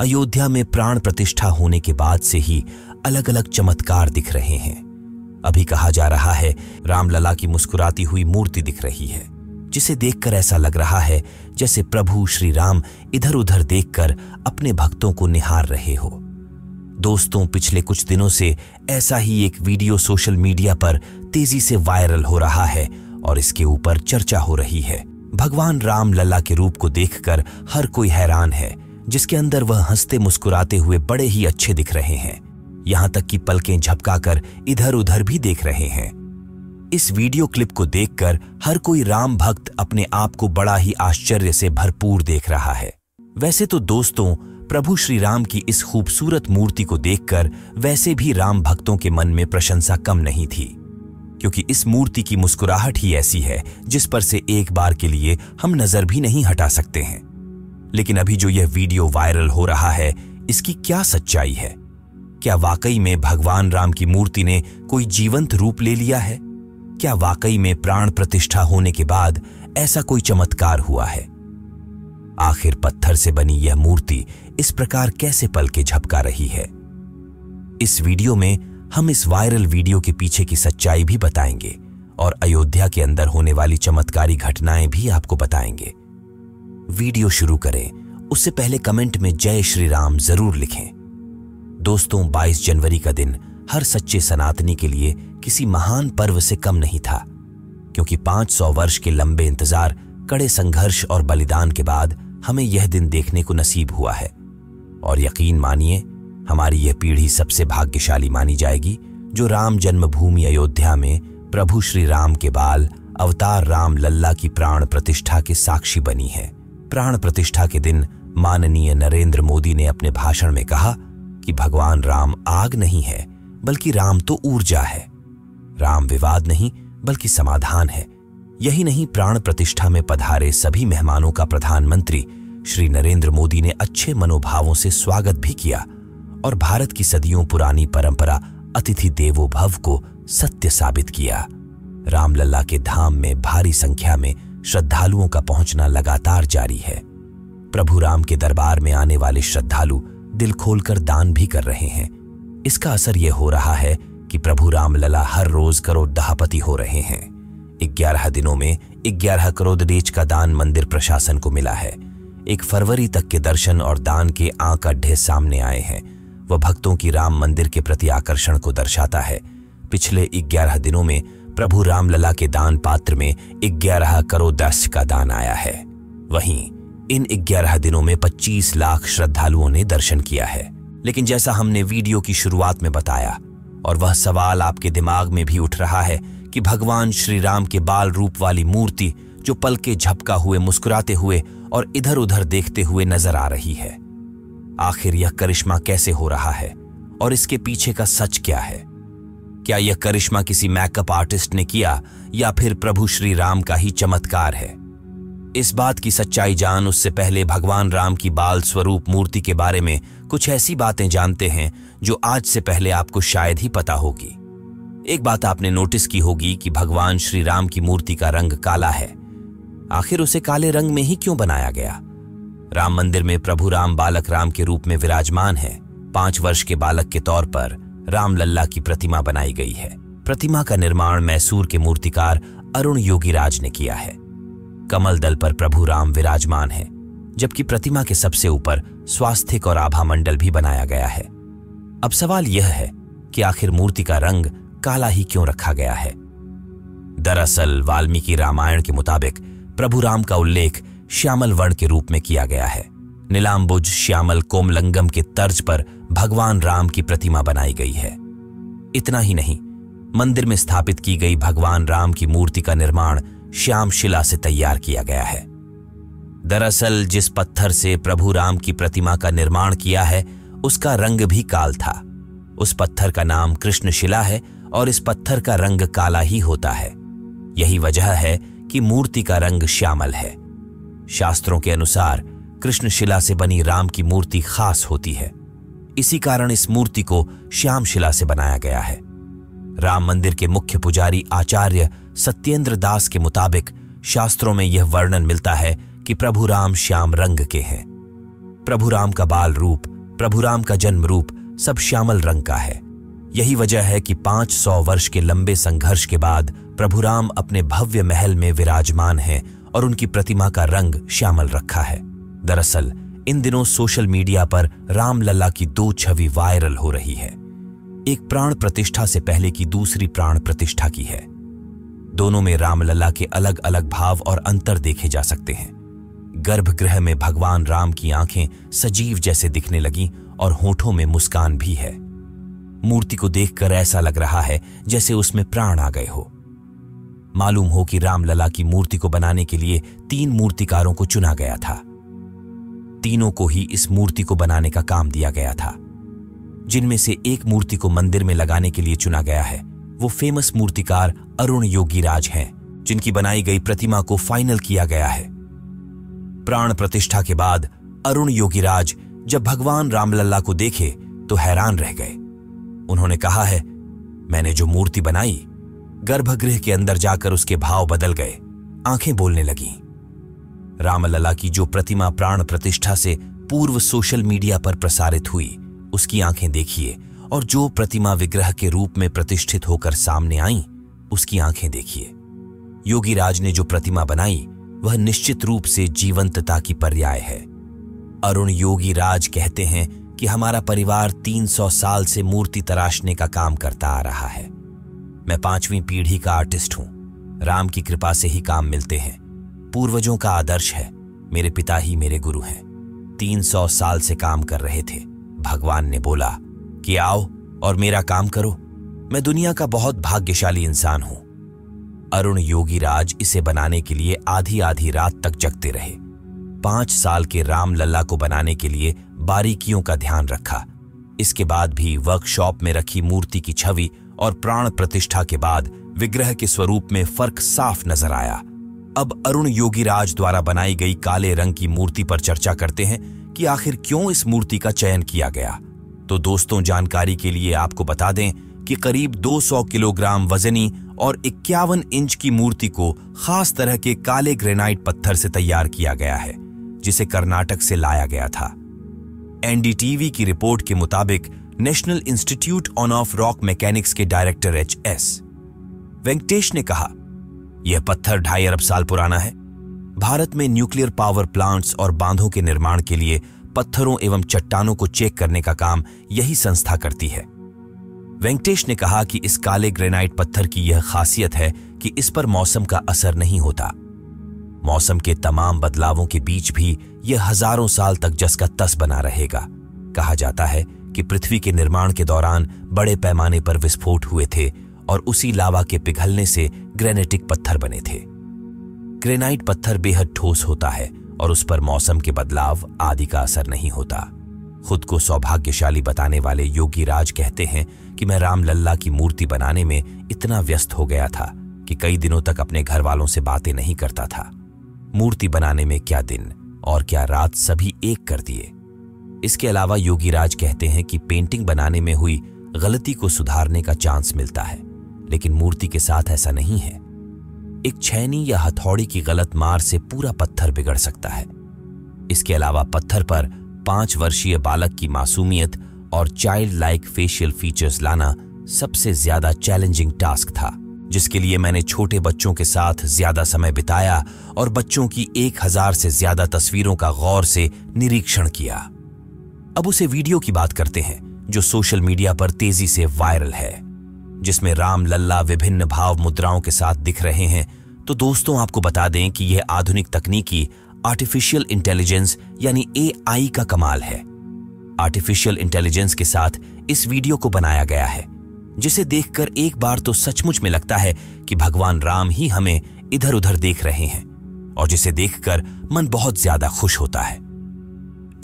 अयोध्या में प्राण प्रतिष्ठा होने के बाद से ही अलग अलग चमत्कार दिख रहे हैं। अभी कहा जा रहा है रामलला की मुस्कुराती हुई मूर्ति दिख रही है, जिसे देखकर ऐसा लग रहा है जैसे प्रभु श्री राम इधर उधर देखकर अपने भक्तों को निहार रहे हो। दोस्तों, पिछले कुछ दिनों से ऐसा ही एक वीडियो सोशल मीडिया पर तेजी से वायरल हो रहा है और इसके ऊपर चर्चा हो रही है। भगवान रामलला के रूप को देखकर हर कोई हैरान है, जिसके अंदर वह हंसते मुस्कुराते हुए बड़े ही अच्छे दिख रहे हैं। यहां तक कि पलकें झपकाकर इधर उधर भी देख रहे हैं। इस वीडियो क्लिप को देखकर हर कोई राम भक्त अपने आप को बड़ा ही आश्चर्य से भरपूर देख रहा है। वैसे तो दोस्तों, प्रभु श्री राम की इस खूबसूरत मूर्ति को देखकर वैसे भी राम भक्तों के मन में प्रशंसा कम नहीं थी, क्योंकि इस मूर्ति की मुस्कुराहट ही ऐसी है जिस पर से एक बार के लिए हम नजर भी नहीं हटा सकते हैं। लेकिन अभी जो यह वीडियो वायरल हो रहा है, इसकी क्या सच्चाई है? क्या वाकई में भगवान राम की मूर्ति ने कोई जीवंत रूप ले लिया है? क्या वाकई में प्राण प्रतिष्ठा होने के बाद ऐसा कोई चमत्कार हुआ है? आखिर पत्थर से बनी यह मूर्ति इस प्रकार कैसे पलके झपका रही है? इस वीडियो में हम इस वायरल वीडियो के पीछे की सच्चाई भी बताएंगे और अयोध्या के अंदर होने वाली चमत्कारी घटनाएं भी आपको बताएंगे। वीडियो शुरू करें उससे पहले कमेंट में जय श्री राम जरूर लिखें। दोस्तों, 22 जनवरी का दिन हर सच्चे सनातनी के लिए किसी महान पर्व से कम नहीं था, क्योंकि 500 वर्ष के लंबे इंतजार, कड़े संघर्ष और बलिदान के बाद हमें यह दिन देखने को नसीब हुआ है। और यकीन मानिए, हमारी यह पीढ़ी सबसे भाग्यशाली मानी जाएगी जो राम जन्मभूमि अयोध्या में प्रभु श्री राम के बाल अवतार राम लल्ला की प्राण प्रतिष्ठा के साक्षी बनी है। प्राण प्रतिष्ठा के दिन माननीय नरेंद्र मोदी ने अपने भाषण में कहा कि भगवान राम आग नहीं है, बल्कि राम तो ऊर्जा है। राम विवाद नहीं बल्कि समाधान है। यही नहीं, प्राण प्रतिष्ठा में पधारे सभी मेहमानों का प्रधानमंत्री श्री नरेंद्र मोदी ने अच्छे मनोभावों से स्वागत भी किया और भारत की सदियों पुरानी परंपरा अतिथि देवो भव को सत्य साबित किया। रामलला के धाम में भारी संख्या में श्रद्धालुओं का पहुंचना लगातार जारी है। प्रभु राम के दरबार में आने वाले श्रद्धालु दिल खोलकर दान भी कर रहे हैं। इसका असर यह हो रहा है कि प्रभु रामलला हर रोज करोड़पति हो रहे हैं। 11 दिनों में 11 करोड़ रेच का दान मंदिर प्रशासन को मिला है। 1 फरवरी तक के दर्शन और दान के आंक अड्ढे सामने आए हैं। वह भक्तों की राम मंदिर के प्रति आकर्षण को दर्शाता है। पिछले 11 दिनों में प्रभु रामलला के दान पात्र में 11 करोड़ का दान आया है। वहीं इन 11 दिनों में 25 लाख श्रद्धालुओं ने दर्शन किया है। लेकिन जैसा हमने वीडियो की शुरुआत में बताया, और वह सवाल आपके दिमाग में भी उठ रहा है कि भगवान श्री राम के बाल रूप वाली मूर्ति जो पलके झपका हुए, मुस्कुराते हुए और इधर उधर देखते हुए नजर आ रही है, आखिर यह करिश्मा कैसे हो रहा है और इसके पीछे का सच क्या है? क्या यह करिश्मा किसी मेकअप आर्टिस्ट ने किया या फिर प्रभु श्री राम का ही चमत्कार है? इस बात की सच्चाई जान उससे पहले भगवान राम की बाल स्वरूप मूर्ति के बारे में कुछ ऐसी बातें जानते हैं जो आज से पहले आपको शायद ही पता होगी। एक बात आपने नोटिस की होगी कि भगवान श्री राम की मूर्ति का रंग काला है। आखिर उसे काले रंग में ही क्यों बनाया गया? राम मंदिर में प्रभु राम बालक राम के रूप में विराजमान है। 5 वर्ष के बालक के तौर पर राम लल्ला की प्रतिमा बनाई गई है। प्रतिमा का निर्माण मैसूर के मूर्तिकार अरुण योगीराज ने किया है। कमल दल पर प्रभु राम विराजमान है, जबकि प्रतिमा के सबसे ऊपर स्वास्तिक और आभा मंडल भी बनाया गया है। अब सवाल यह है कि आखिर मूर्ति का रंग काला ही क्यों रखा गया है? दरअसल वाल्मीकि रामायण के मुताबिक प्रभु राम का उल्लेख श्यामल वर्ण के रूप में किया गया है। नीलांबुज श्यामल कोमलंगम के तर्ज पर भगवान राम की प्रतिमा बनाई गई है। इतना ही नहीं, मंदिर में स्थापित की गई भगवान राम की मूर्ति का निर्माण श्याम शिला से तैयार किया गया है। दरअसल जिस पत्थर से प्रभु राम की प्रतिमा का निर्माण किया है, उसका रंग भी काल था। उस पत्थर का नाम कृष्ण शिला है और इस पत्थर का रंग काला ही होता है। यही वजह है कि मूर्ति का रंग श्यामल है। शास्त्रों के अनुसार कृष्ण शिला से बनी राम की मूर्ति खास होती है। इसी कारण इस मूर्ति को श्याम शिला से बनाया गया है। राम मंदिर के मुख्य पुजारी आचार्य सत्येंद्र दास के मुताबिक शास्त्रों में यह वर्णन मिलता है कि प्रभु राम श्याम रंग के हैं। प्रभु राम का बाल रूप, प्रभु राम का जन्म रूप सब श्यामल रंग का है। यही वजह है कि 500 वर्ष के लंबे संघर्ष के बाद प्रभु राम अपने भव्य महल में विराजमान हैं और उनकी प्रतिमा का रंग श्यामल रखा है। दरअसल इन दिनों सोशल मीडिया पर रामलला की 2 छवि वायरल हो रही है। एक प्राण प्रतिष्ठा से पहले की दूसरी प्राण प्रतिष्ठा की है। दोनों में रामलला के अलग अलग भाव और अंतर देखे जा सकते हैं। गर्भगृह में भगवान राम की आंखें सजीव जैसे दिखने लगी और होठों में मुस्कान भी है। मूर्ति को देखकर ऐसा लग रहा है जैसे उसमें प्राण आ गए हो। मालूम हो कि रामलला की मूर्ति को बनाने के लिए 3 मूर्तिकारों को चुना गया था। तीनों को ही इस मूर्ति को बनाने का काम दिया गया था। जिनमें से एक मूर्ति को मंदिर में लगाने के लिए चुना गया है वो फेमस मूर्तिकार अरुण योगीराज हैं, जिनकी बनाई गई प्रतिमा को फाइनल किया गया है। प्राण प्रतिष्ठा के बाद अरुण योगीराज जब भगवान रामलला को देखे तो हैरान रह गए। उन्होंने कहा है, मैंने जो मूर्ति बनाई, गर्भगृह के अंदर जाकर उसके भाव बदल गए, आंखें बोलने लगीं। रामलला की जो प्रतिमा प्राण प्रतिष्ठा से पूर्व सोशल मीडिया पर प्रसारित हुई, उसकी आंखें देखिए, और जो प्रतिमा विग्रह के रूप में प्रतिष्ठित होकर सामने आई, उसकी आंखें देखिए। योगीराज ने जो प्रतिमा बनाई वह निश्चित रूप से जीवंतता की पर्याय है। अरुण योगीराज कहते हैं कि हमारा परिवार 300 साल से मूर्ति तराशने का काम करता आ रहा है। मैं 5वीं पीढ़ी का आर्टिस्ट हूं। राम की कृपा से ही काम मिलते हैं। पूर्वजों का आदर्श है। मेरे पिता ही मेरे गुरु हैं। 300 साल से काम कर रहे थे। भगवान ने बोला कि आओ और मेरा काम करो। मैं दुनिया का बहुत भाग्यशाली इंसान हूं। अरुण योगीराज इसे बनाने के लिए आधी आधी रात तक जगते रहे। 5 साल के रामलला को बनाने के लिए बारीकियों का ध्यान रखा। इसके बाद भी वर्कशॉप में रखी मूर्ति की छवि और प्राण प्रतिष्ठा के बाद विग्रह के स्वरूप में फर्क साफ नजर आया। अब अरुण योगीराज द्वारा बनाई गई काले रंग की मूर्ति पर चर्चा करते हैं कि आखिर क्यों इस मूर्ति का चयन किया गया। तो दोस्तों, जानकारी के लिए आपको बता दें कि करीब 200 किलोग्राम वजनी और 51 इंच की मूर्ति को खास तरह के काले ग्रेनाइट पत्थर से तैयार किया गया है, जिसे कर्नाटक से लाया गया था। एनडीटीवी की रिपोर्ट के मुताबिक national institute of rock mechanics के डायरेक्टर एच.एस. वेंकटेश ने कहा, यह पत्थर 2.5 अरब साल पुराना है। भारत में न्यूक्लियर पावर प्लांट्स और बांधों के निर्माण के लिए पत्थरों एवं चट्टानों को चेक करने का काम यही संस्था करती है। वेंकटेश ने कहा कि इस काले ग्रेनाइट पत्थर की यह खासियत है कि इस पर मौसम का असर नहीं होता। मौसम के तमाम बदलावों के बीच भी यह हजारों साल तक जस का तस बना रहेगा। कहा जाता है कि पृथ्वी के निर्माण के दौरान बड़े पैमाने पर विस्फोट हुए थे और उसी लावा के पिघलने से ग्रेनाइटिक पत्थर बने थे। ग्रेनाइट पत्थर बेहद ठोस होता है और उस पर मौसम के बदलाव आदि का असर नहीं होता। खुद को सौभाग्यशाली बताने वाले योगीराज कहते हैं कि मैं रामलला की मूर्ति बनाने में इतना व्यस्त हो गया था कि कई दिनों तक अपने घर वालों से बातें नहीं करता था। मूर्ति बनाने में क्या दिन और क्या रात सभी एक कर दिए। इसके अलावा योगीराज कहते हैं कि पेंटिंग बनाने में हुई गलती को सुधारने का चांस मिलता है, लेकिन मूर्ति के साथ ऐसा नहीं है। एक छैनी या हथौड़ी की गलत मार से पूरा पत्थर बिगड़ सकता है। इसके अलावा पत्थर पर 5 वर्षीय बालक की मासूमियत और चाइल्ड लाइक फेशियल फीचर्स लाना सबसे ज्यादा चैलेंजिंग टास्क था, जिसके लिए मैंने छोटे बच्चों के साथ ज्यादा समय बिताया और बच्चों की 1000 से ज्यादा तस्वीरों का गौर से निरीक्षण किया। अब उसे वीडियो की बात करते हैं जो सोशल मीडिया पर तेजी से वायरल है, जिसमें रामलला विभिन्न भाव मुद्राओं के साथ दिख रहे हैं। तो दोस्तों, आपको बता दें कि यह आधुनिक तकनीकी आर्टिफिशियल इंटेलिजेंस यानी AI का कमाल है। आर्टिफिशियल इंटेलिजेंस के साथ इस वीडियो को बनाया गया है, जिसे देखकर एक बार तो सचमुच में लगता है कि भगवान राम ही हमें इधर उधर देख रहे हैं, और जिसे देखकर मन बहुत ज्यादा खुश होता है।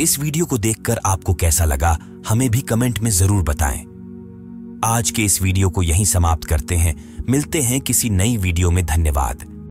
इस वीडियो को देखकर आपको कैसा लगा, हमें भी कमेंट में जरूर बताएं। आज के इस वीडियो को यहीं समाप्त करते हैं। मिलते हैं किसी नई वीडियो में। धन्यवाद।